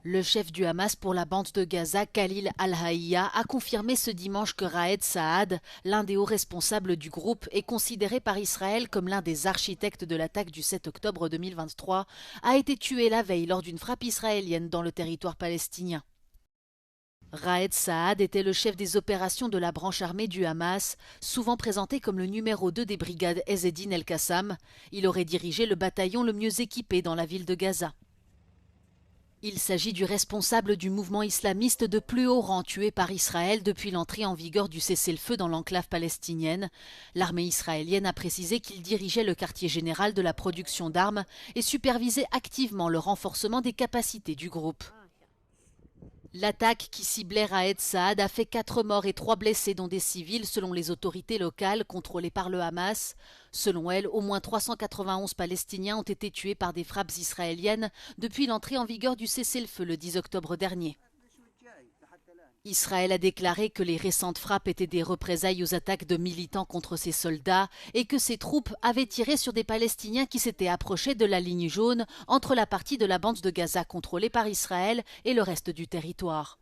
Le chef du Hamas pour la bande de Gaza, Khalil al-Hayya, a confirmé ce dimanche que Raed Saad, l'un des hauts responsables du groupe, est considéré par Israël comme l'un des architectes de l'attaque du 7 octobre 2023, a été tué la veille lors d'une frappe israélienne dans le territoire palestinien. Raed Saad était le chef des opérations de la branche armée du Hamas, souvent présenté comme le numéro 2 des brigades Ezz-e-Din el-Qassam. Il aurait dirigé le bataillon le mieux équipé dans la ville de Gaza. Il s'agit du responsable du mouvement islamiste de plus haut rang tué par Israël depuis l'entrée en vigueur du cessez-le-feu dans l'enclave palestinienne. L'armée israélienne a précisé qu'il dirigeait le quartier général de la production d'armes et supervisait activement le renforcement des capacités du groupe. L'attaque qui ciblait Raed Saad a fait 4 morts et 3 blessés, dont des civils, selon les autorités locales contrôlées par le Hamas. Selon elles, au moins 391 Palestiniens ont été tués par des frappes israéliennes depuis l'entrée en vigueur du cessez-le-feu le 10 octobre dernier. Israël a déclaré que les récentes frappes étaient des représailles aux attaques de militants contre ses soldats et que ses troupes avaient tiré sur des Palestiniens qui s'étaient approchés de la ligne jaune entre la partie de la bande de Gaza contrôlée par Israël et le reste du territoire.